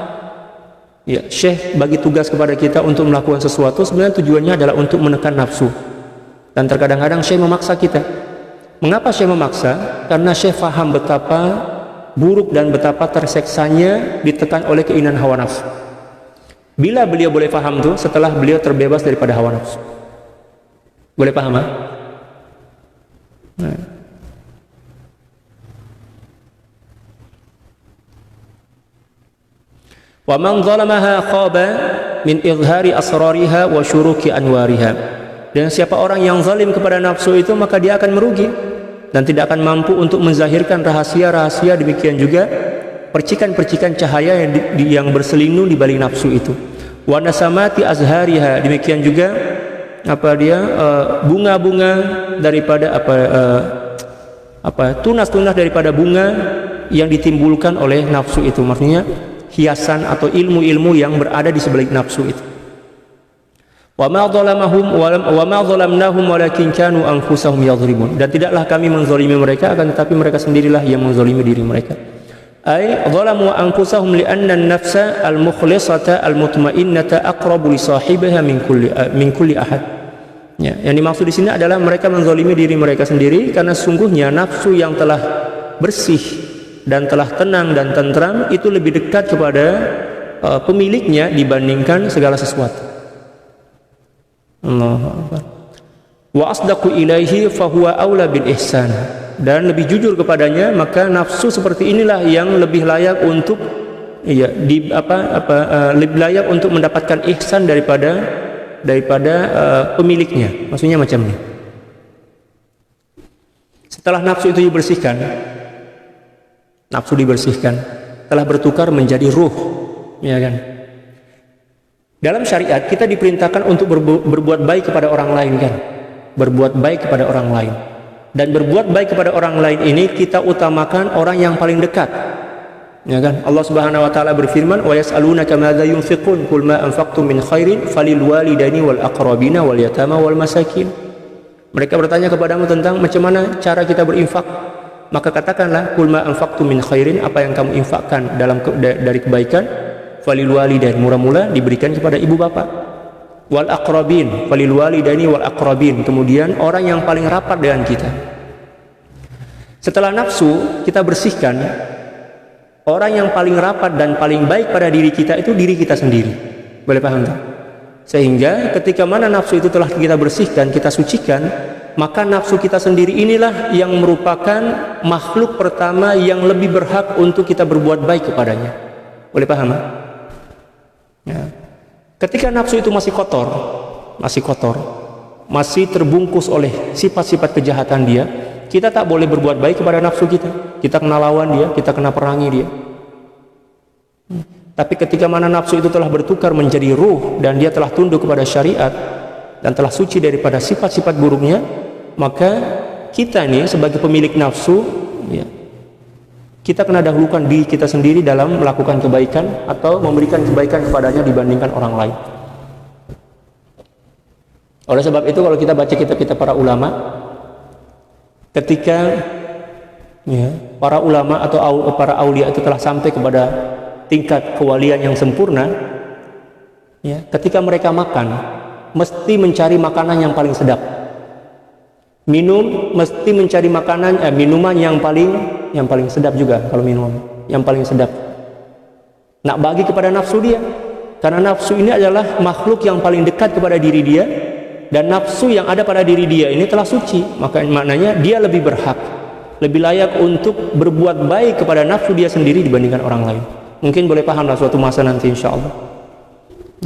ya, syekh bagi tugas kepada kita untuk melakukan sesuatu, sebenarnya tujuannya adalah untuk menekan nafsu, dan terkadang-kadang syekh memaksa kita. Mengapa syekh memaksa? Karena syekh faham betapa buruk dan betapa terseksanya ditekan oleh keinginan hawa nafsu. Bila beliau boleh paham tuh setelah beliau terbebas daripada hawa nafsu. Boleh paham? Nah. Wa man zalamaha khaba min izhari asrariha wa syuruki anwariha. Dan siapa orang yang zalim kepada nafsu itu, maka dia akan merugi dan tidak akan mampu untuk menzahirkan rahasia-rahasia, demikian juga percikan-percikan cahaya yang berselindung di balik nafsu itu. Wa nasamati azhariha, demikian juga bunga-bunga daripada tunas-tunas daripada bunga yang ditimbulkan oleh nafsu itu, maksudnya hiasan atau ilmu-ilmu yang berada di sebalik nafsu itu. Wa ma zalamnahum walakin kanu anfusahum yadhlimun. Dan tidaklah kami menzalimi mereka, akan tetapi mereka sendirilah yang menzalimi diri mereka. Ay zalamu anfusahum li'anna an-nafsa al-mukhlisata al-mutmainnata aqrabu li sahibiha min kulli ahad. Ya, yang dimaksud di sini adalah mereka menzalimi diri mereka sendiri, karena sungguhnya nafsu yang telah bersih dan telah tenang dan tentram itu lebih dekat kepada pemiliknya dibandingkan segala sesuatu. Allahu Akbar. Wa asdaqu ilaihi fahuwa aula bil ihsan. Dan lebih jujur kepadanya, maka nafsu seperti inilah yang lebih layak untuk lebih layak untuk mendapatkan ihsan daripada pemiliknya. Maksudnya macam ini. Setelah nafsu itu dibersihkan, telah bertukar menjadi ruh, ya kan? Dalam syariat kita diperintahkan untuk berbuat baik kepada orang lain kan? Berbuat baik kepada orang lain. Dan berbuat baik kepada orang lain ini kita utamakan orang yang paling dekat. Ya kan? Allah Subhanahu wa taala berfirman, "Wa yas'alunaka madza yunfiqun qul ma anfaqtum min khairin falil walidaini wal aqrabina wal yatama wal masakin." Mereka bertanya kepadamu tentang macam mana cara kita berinfak. Maka katakanlah, "Qul ma anfaqtum min khairin," apa yang kamu infakkan dari kebaikan, falil walidain, mula-mula diberikan kepada ibu bapak. Wal aqrabin, falil walidaini wal aqrabin, kemudian orang yang paling rapat dengan kita. Setelah nafsu kita bersihkan, orang yang paling rapat dan paling baik pada diri kita itu diri kita sendiri. Boleh paham tak? Sehingga ketika mana nafsu itu telah kita bersihkan, kita sucikan, maka nafsu kita sendiri inilah yang merupakan makhluk pertama yang lebih berhak untuk kita berbuat baik kepadanya. Boleh paham? Ya. Ketika nafsu itu masih kotor, masih terbungkus oleh sifat-sifat kejahatan dia, kita tak boleh berbuat baik kepada nafsu kita. Kita kena lawan dia, kita kena perangi dia. Tapi ketika mana nafsu itu telah bertukar menjadi ruh dan dia telah tunduk kepada syariat dan telah suci daripada sifat-sifat buruknya, maka kita ini sebagai pemilik nafsu, ya, kita kena dahulukan diri kita sendiri dalam melakukan kebaikan atau memberikan kebaikan kepadanya dibandingkan orang lain. Oleh sebab itu kalau kita baca kitab-kitab para ulama, ketika ya, para ulama atau para aulia itu telah sampai kepada tingkat kewalian yang sempurna, ya, ketika mereka makan mesti mencari makanan yang paling sedap, minum mesti mencari minuman yang paling sedap juga. Kalau minum yang paling sedap, nak bagi kepada nafsu dia, karena nafsu ini adalah makhluk yang paling dekat kepada diri dia, dan nafsu yang ada pada diri dia ini telah suci, maka maknanya dia lebih berhak, lebih layak untuk berbuat baik kepada nafsu dia sendiri dibandingkan orang lain. Mungkin boleh pahamlah suatu masa nanti insyaallah.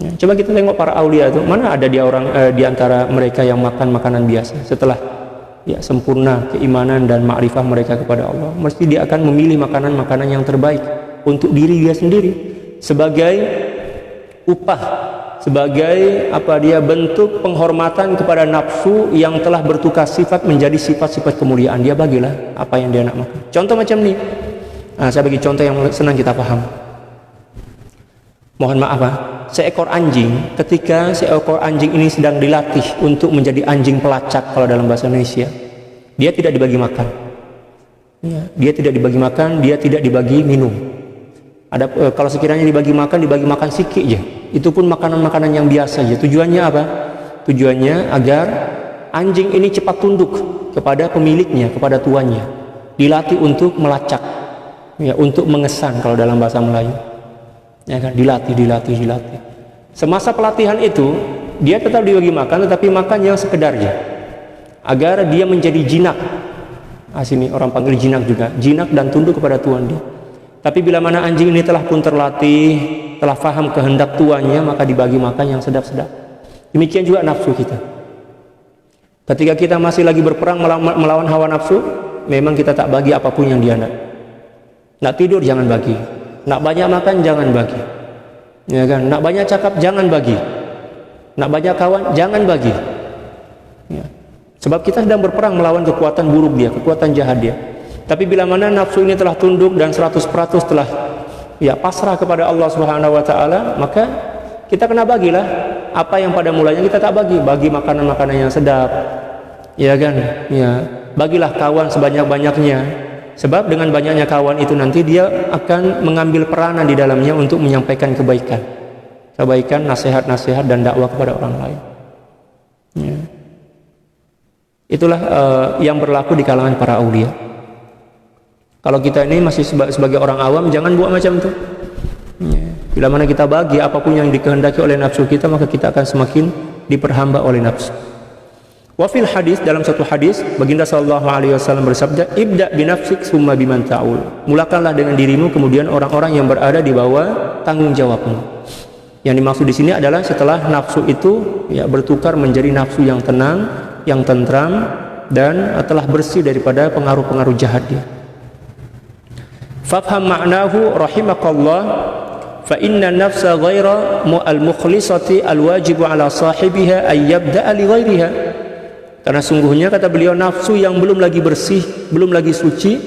Ya, coba kita tengok para aulia itu, mana ada dia di antara mereka yang makan makanan biasa setelah ya sempurna keimanan dan ma'rifah mereka kepada Allah, mesti dia akan memilih makanan-makanan yang terbaik untuk diri dia sendiri sebagai upah, sebagai bentuk penghormatan kepada nafsu yang telah bertukar sifat menjadi sifat-sifat kemuliaan. Dia bagilah apa yang dia nak makan. Contoh macam ni, saya bagi contoh yang senang kita paham. Mohon maaf, seekor anjing, ketika seekor anjing ini sedang dilatih untuk menjadi anjing pelacak kalau dalam bahasa Indonesia, dia tidak dibagi makan. Ya, dia tidak dibagi makan, dia tidak dibagi minum. Kalau sekiranya dibagi makan sikit je. Itu pun makanan-makanan yang biasa je. Tujuannya apa? Tujuannya agar anjing ini cepat tunduk kepada pemiliknya, kepada tuannya. Dilatih untuk melacak, ya, untuk mengesan kalau dalam bahasa Melayu. Ya kan, dilatih. Semasa pelatihan itu dia tetap dibagi makan, tetapi makan yang sekedarnya, agar dia menjadi jinak. Sini orang panggil jinak juga, jinak dan tunduk kepada tuan dia. Tapi bila mana anjing ini telah pun terlatih, telah faham kehendak tuannya, maka dibagi makan yang sedap-sedap. Demikian juga nafsu kita. Ketika kita masih lagi berperang melawan hawa nafsu, memang kita tak bagi apapun yang dia nak. Nak tidur jangan bagi, nak banyak makan jangan bagi, ya kan? Nak banyak cakap jangan bagi, nak banyak kawan jangan bagi, ya. Sebab kita sedang berperang melawan kekuatan buruk dia, kekuatan jahat dia. Tapi bila mana nafsu ini telah tunduk dan 100% telah ya pasrah kepada Allah Subhanahu wa taala, maka kita kena bagilah apa yang pada mulanya kita tak bagi makanan-makanan yang sedap, ya kan? Ya, bagilah kawan sebanyak-banyaknya. Sebab dengan banyaknya kawan itu nanti dia akan mengambil peranan di dalamnya untuk menyampaikan kebaikan, nasihat-nasihat dan dakwah kepada orang lain. Ya. Itulah yang berlaku di kalangan para aulia. Kalau kita ini masih sebagai orang awam, jangan buat macam itu. Ya. Bila mana kita bagi apapun yang dikehendaki oleh nafsu kita, maka kita akan semakin diperhamba oleh nafsu. Wa fil hadis, dalam satu hadis baginda sallallahu alaihi wasallam bersabda, ibda binafsik summa biman ta'ul. Mulakanlah dengan dirimu, kemudian orang-orang yang berada di bawah tanggung jawabmu. Yang dimaksud di sini adalah setelah nafsu itu ya bertukar menjadi nafsu yang tenang, yang tentram, dan telah bersih daripada pengaruh-pengaruh jahat dia. Fafham ma'nahu rahimakallah, fa inna nafsa ghaira al-mukhlisati al-wajibu ala sahibiha ay yabda'a li ghairiha. Karena sungguhnya kata beliau, nafsu yang belum lagi bersih, belum lagi suci,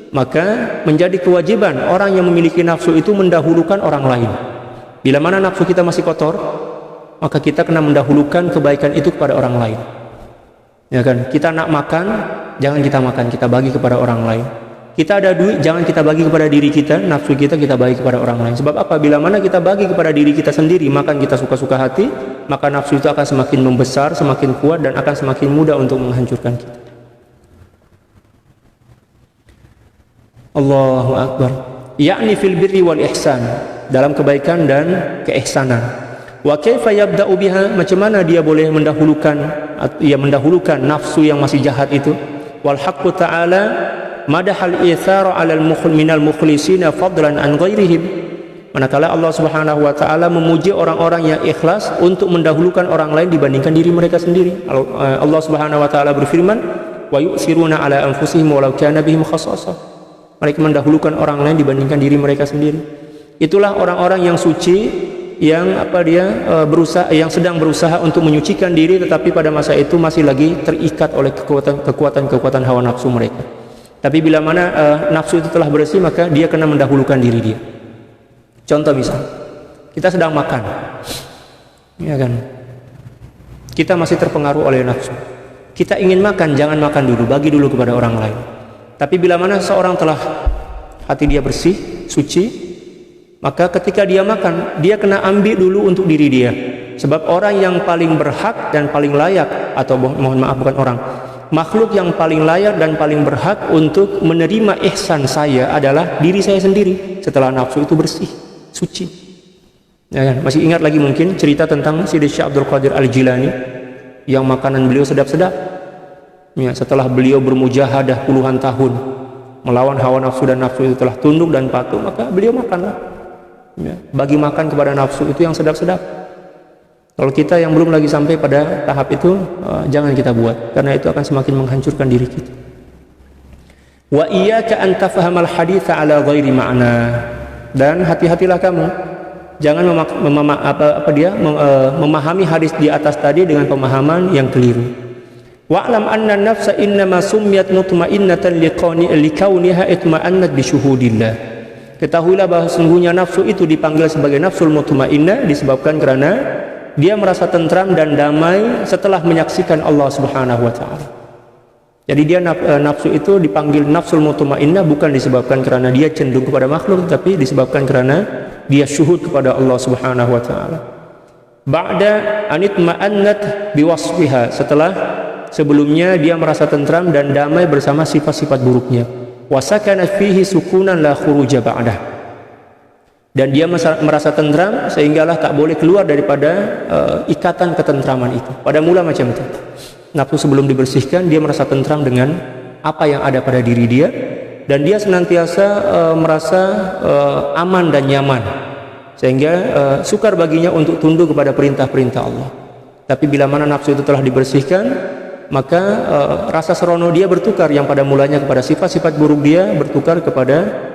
maka menjadi kewajiban orang yang memiliki nafsu itu mendahulukan orang lain. Bila mana nafsu kita masih kotor, maka kita kena mendahulukan kebaikan itu kepada orang lain. Ya kan? Kita nak makan, jangan kita makan, kita bagi kepada orang lain. Kita ada duit, jangan kita bagi kepada diri kita, nafsu kita bagi kepada orang lain. Sebab apa? Bila mana kita bagi kepada diri kita sendiri, makan kita suka-suka hati, maka nafsu itu akan semakin membesar, semakin kuat, dan akan semakin mudah untuk menghancurkan kita. Allahu Akbar. Yakni fil birri wal ihsan, dalam kebaikan dan keihsanan. Wa kaifa yabda'u biha, macam mana dia boleh mendahulukan nafsu yang masih jahat itu? Wal haqqu ta'ala madahal ithara 'alal minal mukhlisina fadlan an ghairihim. Manakala Allah Subhanahu wa taala memuji orang-orang yang ikhlas untuk mendahulukan orang lain dibandingkan diri mereka sendiri. Allah Subhanahu wa taala berfirman, "Wa yu'siruna 'ala anfusihim walau kana bihim khassasah." Mereka mendahulukan orang lain dibandingkan diri mereka sendiri. Itulah orang-orang yang suci, yang yang sedang berusaha untuk menyucikan diri, tetapi pada masa itu masih lagi terikat oleh kekuatan hawa nafsu mereka. Tapi bila mana nafsu itu telah bersih, maka dia kena mendahulukan diri dia. Contoh misal, kita sedang makan, ya kan? Kita masih terpengaruh oleh nafsu. Kita ingin makan, jangan makan dulu, bagi dulu kepada orang lain. Tapi bila mana seorang telah hati dia bersih, suci, maka ketika dia makan, dia kena ambil dulu untuk diri dia. Sebab orang yang paling berhak dan paling layak, atau mohon maaf bukan orang, makhluk yang paling layak dan paling berhak untuk menerima ihsan saya adalah diri saya sendiri setelah nafsu itu bersih, suci. Ya kan? Masih ingat lagi mungkin cerita tentang Syekh Abdul Qadir Al-Jilani yang makanan beliau sedap-sedap. Ya, setelah beliau bermujahadah puluhan tahun melawan hawa nafsu dan nafsu itu telah tunduk dan patuh, maka beliau makanlah. Ya, bagi makan kepada nafsu itu yang sedap-sedap. Kalau kita yang belum lagi sampai pada tahap itu, jangan kita buat, karena itu akan semakin menghancurkan diri kita. Wa iyyaka an tafhamal haditsa ala ghairi ma'na, dan hati-hatilah kamu jangan memahami hadis di atas tadi dengan pemahaman yang keliru. Wa'lam anna an-nafsa innama summiyat mutmainnatan likauniha itma'annat bi syuhudillah. Ketahuilah bahwa sesungguhnya nafsu itu dipanggil sebagai nafsul mutmainnah disebabkan karena dia merasa tentram dan damai setelah menyaksikan Allah Subhanahu wa taala. Jadi dia nafsu itu dipanggil nafsul mutmainnah bukan disebabkan karena dia cenderung kepada makhluk, tapi disebabkan karena dia syuhud kepada Allah Subhanahu wa taala. Ba'da anitma'annat biwasfiha, setelah sebelumnya dia merasa tentram dan damai bersama sifat-sifat buruknya. Wasakana fihi sukunan la khuruja ba'dah. Dan dia merasa tentram sehinggalah tak boleh keluar daripada ikatan ketentraman itu. Pada mula macam itu. Nafsu sebelum dibersihkan dia merasa tentram dengan apa yang ada pada diri dia, dan dia senantiasa merasa aman dan nyaman, sehingga sukar baginya untuk tunduk kepada perintah-perintah Allah. Tapi bila mana nafsu itu telah dibersihkan, maka rasa serono dia bertukar, yang pada mulanya kepada sifat-sifat buruk dia bertukar kepada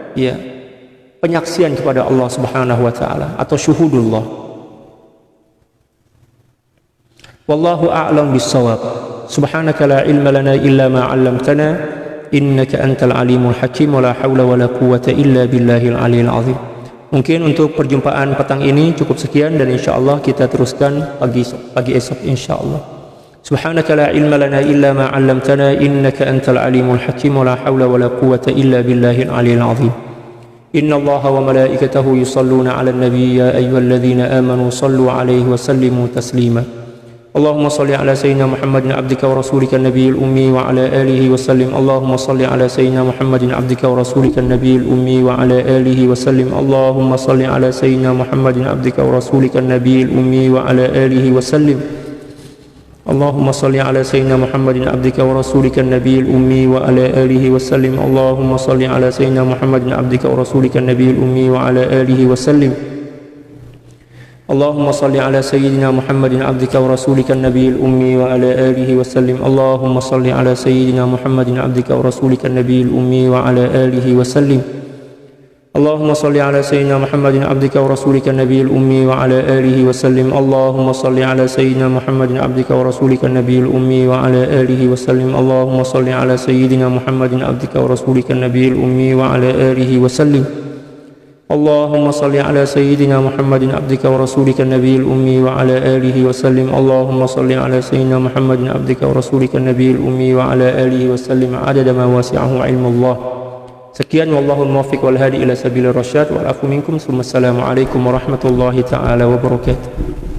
penyaksian kepada Allah Subhanahu wa taala atau syuhudullah. Wallahu a'lam bis-shawab. Subhanaka la ilma lana illa ma 'allamtana innaka antal alimul hakim wa la haula wa la quwwata illa billahil aliyil azim. Mungkin untuk perjumpaan petang ini cukup sekian, dan insyaallah kita teruskan pagi esok insyaallah. Subhanaka la ilma lana illa ma 'allamtana innaka antal alimul hakim wa la haula wa la quwwata illa billahil aliyil azim. Inna Allaha wa malaikatahu yusalluna 'alan nabiy ya ayyuhalladzina amanu sallu 'alaihi wa sallimu taslima. Allahumma salli 'ala sayyidina Muhammadin 'abdika wa rasulika an-nabiyil ummi wa 'ala alihi wa sallim. Allahumma salli 'ala sayyidina Muhammadin 'abdika wa rasulika an-nabiyil ummi wa 'ala alihi wa sallim. Allahumma salli 'ala sayyidina Muhammadin 'abdika wa rasulika an-nabiyil ummi wa 'ala alihi wa sallim. Allahumma salli 'ala sayyidina Muhammadin 'abdika wa rasulika an-nabiyil ummi wa 'ala alihi wa sallim. Allahumma salli 'ala sayyidina Muhammadin 'abdika wa rasulika an-nabiyil ummi wa 'ala alihi wa sallim. Allahumma salli 'ala sayyidina Muhammadin 'abdika wa rasulika an-nabiyil ummi wa 'ala alihi wa sallim. Allahumma salli 'ala sayyidina Muhammadin 'abdika wa rasulika an-nabiyil ummi wa 'ala alihi wa sallim. اللهم صل على سيدنا محمد عبدك ورسولك النبي الأمي وعلى آله وسلم. اللهم صل على سيدنا محمد عبدك ورسولك النبي الأمي وعلى آله وسلم. اللهم صل على سيدنا محمد عبدك ورسولك النبي الأمي وعلى آله وسلم. اللهم صل على سيدنا محمد عبدك ورسولك النبي الأمي وعلى آله وسلم. اللهم صل على سيدنا محمد عبدك ورسولك النبي الأمي وعلى آله وسلم عدد ما وسعه علم الله. Sekian, wallahul muwaffiq wal hadi ila sabilir rasyad wal afu minkum. Assalamualaikum warahmatullahi taala wabarakatuh.